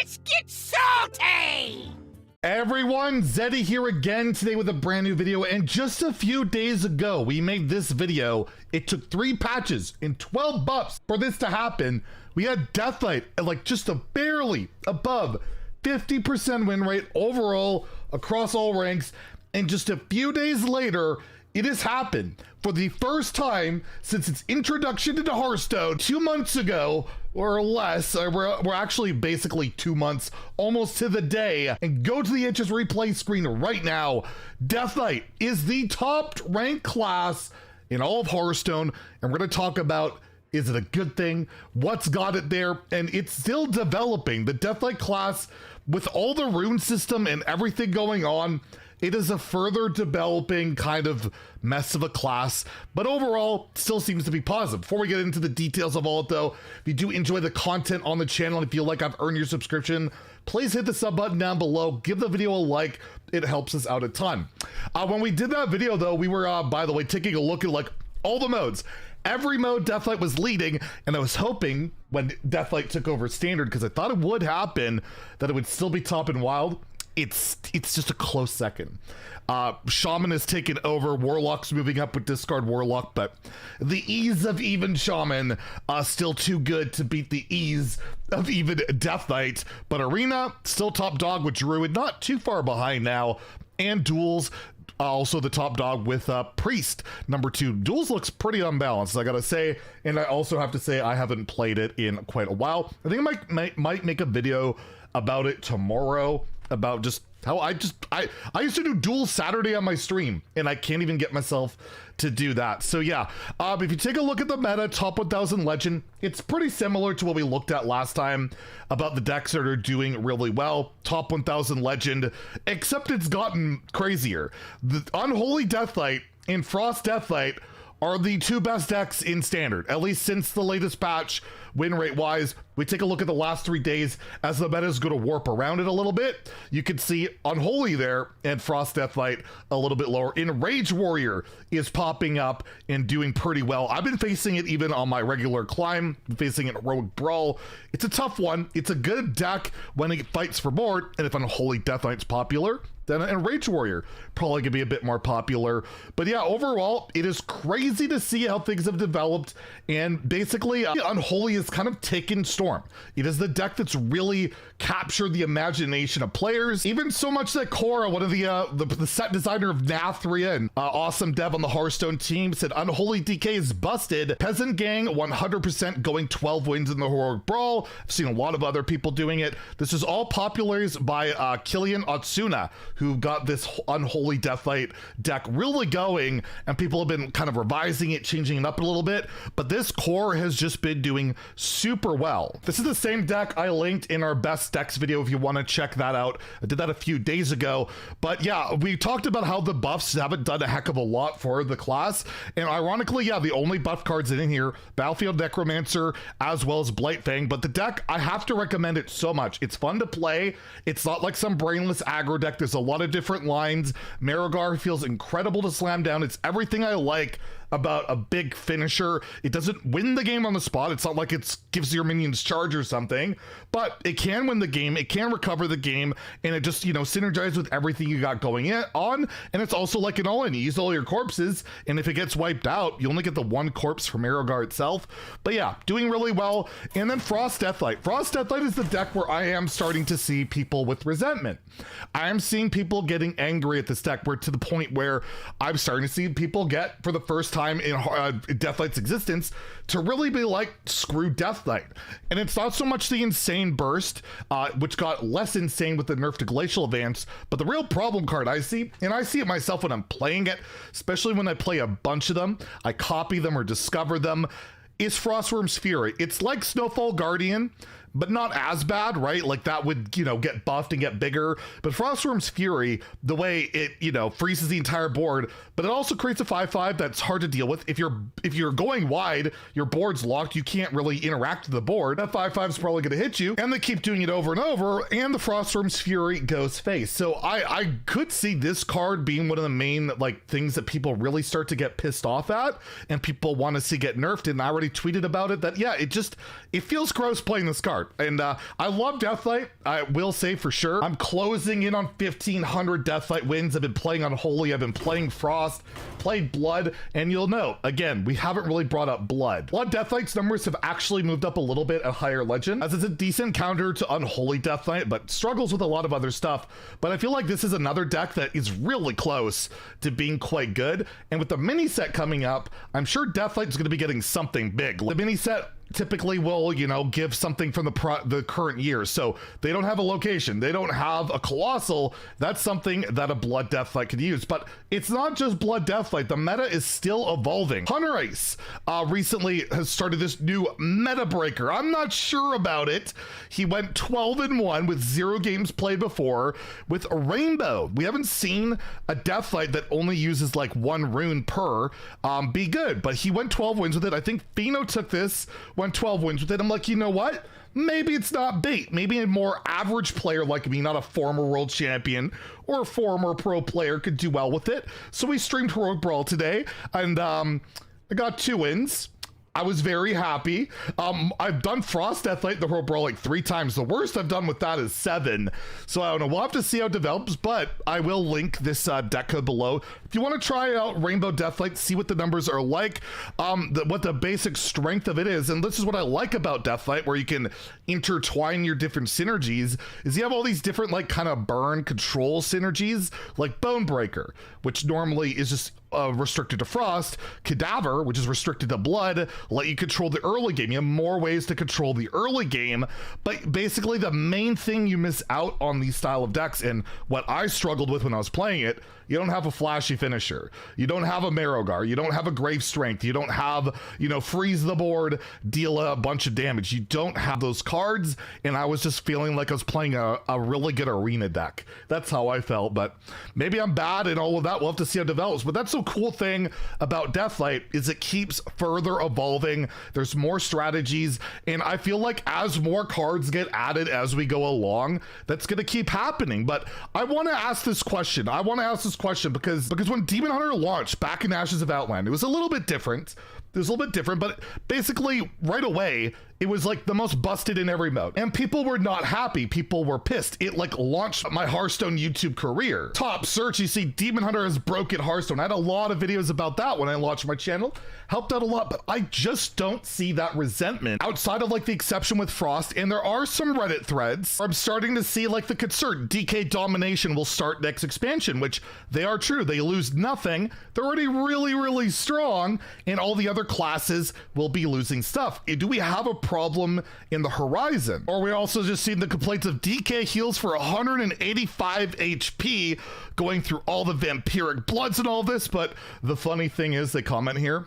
Let's get salty! Everyone, Zeddy here again today with a brand new video, and just a few days ago we made this video. It took 3 patches and 12 buffs for this to happen. We had DeathKnight at like just a barely above 50% win rate overall across all ranks, and just a few days later it has happened for the first time since its introduction into Hearthstone 2 months ago or less. We're actually basically 2 months almost to the day. And go to the HS replay screen right now. DeathKnight is the top ranked class in all of Hearthstone, and we're going to talk about, is it a good thing? What's got it there? And it's still developing. The DeathKnight class, with all the rune system and everything going on, it is a further developing kind of mess of a class, but overall still seems to be positive. Before we get into the details of all it though, if you do enjoy the content on the channel and feel like I've earned your subscription, please hit the sub button down below, give the video a like, it helps us out a ton. When we did that video though, we were, by the way, taking a look at like all the modes. Every mode DeathKnight was leading, and I was hoping when DeathKnight took over standard, because I thought it would happen, that it would still be top and wild. It's just a close second. Shaman has taken over, Warlock's moving up with discard Warlock, but the ease of even Shaman still too good to beat the ease of even DeathKnight. But Arena still top dog with Druid, not too far behind now, and Duels also the top dog with Priest number 2. Duels looks pretty unbalanced, I gotta say, and I also have to say I haven't played it in quite a while. I think I might make a video about it tomorrow, about just how I used to do Duel Saturday on my stream, and I can't even get myself to do that. So yeah, if you take a look at the meta, top 1000 legend, it's pretty similar to what we looked at last time about the decks that are doing really well. Top 1000 legend, except it's gotten crazier. The Unholy DeathKnight and Frost DeathKnight are the 2 best decks in standard, at least since the latest patch, win rate wise. We take a look at the last 3 days as the meta is going to warp around it a little bit. You can see Unholy there and Frost DeathKnight a little bit lower. Enraged Warrior is popping up and doing pretty well. I've been facing it even on my regular climb, facing it in Rogue Brawl. It's a tough one. It's a good deck when it fights for board, and if Unholy DeathKnight's popular, then Enraged Warrior probably gonna be a bit more popular. But yeah, overall, it is crazy to see how things have developed, and basically Unholy has kind of taken storm. It is the deck that's really captured the imagination of players, even so much that Cora, one of the set designer of Nathria and awesome dev on the Hearthstone team, said Unholy DK is busted. Peasant Gang 100% going 12 wins in the Heroic Brawl. I've seen a lot of other people doing it. This is all popularized by Killian Otsuna, who got this Unholy DeathKnight deck really going, and people have been kind of revising it, changing it up a little bit, but this core has just been doing super well. This is the same deck I linked in our best decks video if you want to check that out. I did that a few days ago, but yeah, we talked about how the buffs haven't done a heck of a lot for the class, and ironically, yeah, the only buff cards in here, Battlefield Necromancer as well as Blightfang, but the deck, I have to recommend it so much. It's fun to play. It's not like some brainless aggro deck. There's a lot of different lines. Marigar feels incredible to slam down. It's everything I like about a big finisher. It doesn't win the game on the spot. It's not like it gives your minions charge or something, but it can win the game. It can recover the game, and it just, you know, synergizes with everything you got going on. And it's also like an all-in. You use all your corpses, and if it gets wiped out, you only get the 1 corpse from Marigar itself. But yeah, doing really well. And then Frost DeathKnight. Frost DeathKnight is the deck where I am starting to see people with resentment. I am seeing people getting angry at this deck, where to the point where I'm starting to see people get, for the first time in DeathKnight's existence, to really be like, screw DeathKnight. And it's not so much the insane burst, which got less insane with the nerf to Glacial Advance, but the real problem card I see, and I see it myself when I'm playing it, especially when I play a bunch of them, I copy them or discover them, is Frostworm's Fury. It's like Snowfall Guardian, but not as bad, right? Like that would, you know, get buffed and get bigger. But Frostworm's Fury, the way it, you know, freezes the entire board, but it also creates a 5/5 that's hard to deal with. If you're going wide, your board's locked, you can't really interact with the board. That 5/5 is probably gonna hit you, and they keep doing it over and over, and the Frostworm's Fury goes face. So I could see this card being one of the main like things that people really start to get pissed off at, and people want to see get nerfed. And I already tweeted about it that, yeah, it feels gross playing this card. start. And I love DeathKnight, I will say for sure. I'm closing in on 1,500 DeathKnight wins. I've been playing Unholy, I've been playing Frost, played Blood, and you'll note, again, we haven't really brought up Blood. Blood DeathKnight's numbers have actually moved up a little bit at higher legend, as it's a decent counter to Unholy DeathKnight, but struggles with a lot of other stuff. But I feel like this is another deck that is really close to being quite good. And with the mini set coming up, I'm sure DeathKnight is going to be getting something big. The mini set typically will, you know, give something from the current year. So they don't have a location, they don't have a colossal. That's something that a Blood DeathKnight could use. But it's not just Blood DeathKnight, the meta is still evolving. Hunter Ice recently has started this new meta breaker. I'm not sure about it. He went 12-1 with 0 games played before with a Rainbow. We haven't seen a DeathKnight that only uses like 1 rune per be good, but he went 12 wins with it. I think Fino took this, went 12 wins with it. I'm like, you know what? Maybe it's not bait. Maybe a more average player like me, not a former world champion or a former pro player, could do well with it. So we streamed Heroic Brawl today, and I got 2 wins. I was very happy. I've done Frost DeathKnight, the Heroic Brawl, like 3 times. The worst I've done with that is 7. So I don't know. We'll have to see how it develops, but I will link this deck code below. If you want to try out Rainbow DeathKnight, see what the numbers are like, what the basic strength of it is. And this is what I like about DeathKnight, where you can intertwine your different synergies, is you have all these different like kind of burn control synergies, like Bone Breaker, which normally is just restricted to Frost. Cadaver, which is restricted to Blood, let you control the early game. You have more ways to control the early game, but basically the main thing you miss out on these style of decks, and what I struggled with when I was playing it, you don't have a flashy finisher. You don't have a Marrowgar. You don't have a Grave Strength. You don't have, you know, freeze the board, deal a bunch of damage. You don't have those cards, and I was just feeling like I was playing a really good arena deck. That's how I felt, but maybe I'm bad and all of that. We'll have to see how it develops. But that's the cool thing about DeathKnight, is it keeps further evolving. There's more strategies, and I feel like as more cards get added as we go along, that's going to keep happening. But I want to ask this question. Because when Demon Hunter launched back in Ashes of Outland, it was a little bit different. But basically right away, it was like the most busted in every mode, and people were not happy. People were pissed. It like launched my Hearthstone YouTube career. Top search, you see Demon Hunter has broken Hearthstone. I had a lot of videos about that when I launched my channel, helped out a lot, but I just don't see that resentment outside of like the exception with Frost. And there are some Reddit threads where I'm starting to see like the concern DK domination will start next expansion, which they are true. They lose nothing. They're already really, really strong, and all the other classes will be losing stuff. Do we have a problem in the horizon? Or are we also just seeing the complaints of DK heals for 185 HP going through all the vampiric bloods and all this? But the funny thing is, they comment here,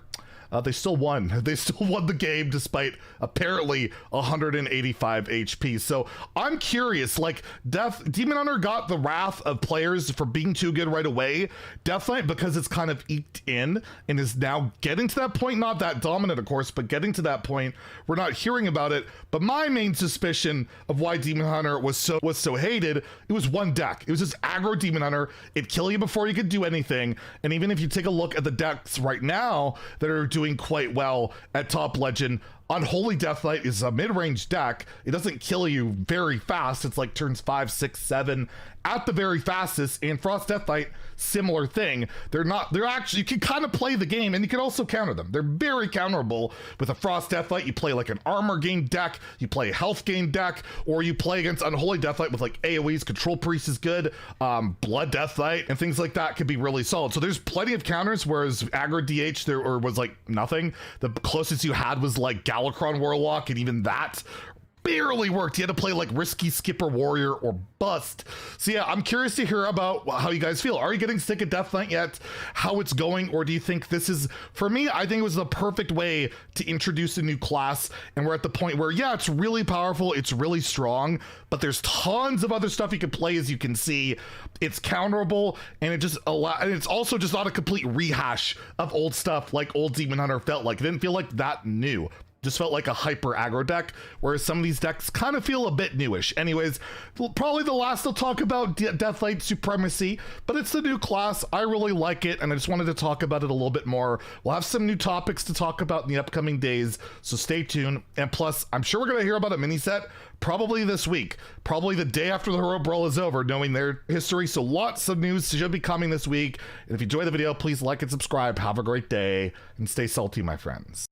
they still won. They still won the game despite apparently 185 HP. So I'm curious, like Demon Hunter got the wrath of players for being too good right away. DeathKnight, because it's kind of eked in and is now getting to that point, not that dominant of course, but getting to that point, we're not hearing about it. But my main suspicion of why Demon Hunter was so hated, it was one deck. It was just aggro Demon Hunter. It'd kill you before you could do anything. And even if you take a look at the decks right now that are doing quite well at top legend, Unholy DeathKnight is a mid-range deck. It doesn't kill you very fast. It's like turns 5, 6, 7 at the very fastest. And Frost DeathKnight, similar thing. They're actually, you can kind of play the game and you can also counter them. They're very counterable. With a Frost DeathKnight, you play like an armor game deck, you play a health game deck, or you play against Unholy DeathKnight with like AoEs. Control Priest is good, Blood DeathKnight and things like that could be really solid. So there's plenty of counters, whereas aggro DH there was like nothing. The closest you had was like Galakron Warlock, and even that barely worked. You had to play like Risky Skipper Warrior or bust. So yeah, I'm curious to hear about how you guys feel. Are you getting sick of DeathKnight yet? How it's going? Or do you think this is, for me, I think it was the perfect way to introduce a new class, and we're at the point where, yeah, it's really powerful, it's really strong, but there's tons of other stuff you can play, as you can see. It's counterable, and and it's also just not a complete rehash of old stuff like old Demon Hunter felt like. It didn't feel like that new. just felt like a hyper aggro deck, whereas some of these decks kind of feel a bit newish. Anyways, probably the last I'll talk about DeathKnight Supremacy, but it's the new class. I really like it, and I just wanted to talk about it a little bit more. We'll have some new topics to talk about in the upcoming days, so stay tuned. And plus, I'm sure we're going to hear about a mini set probably this week, probably the day after the Hero Brawl is over, knowing their history. So lots of news should be coming this week. And if you enjoyed the video, please like and subscribe. Have a great day, and stay salty, my friends.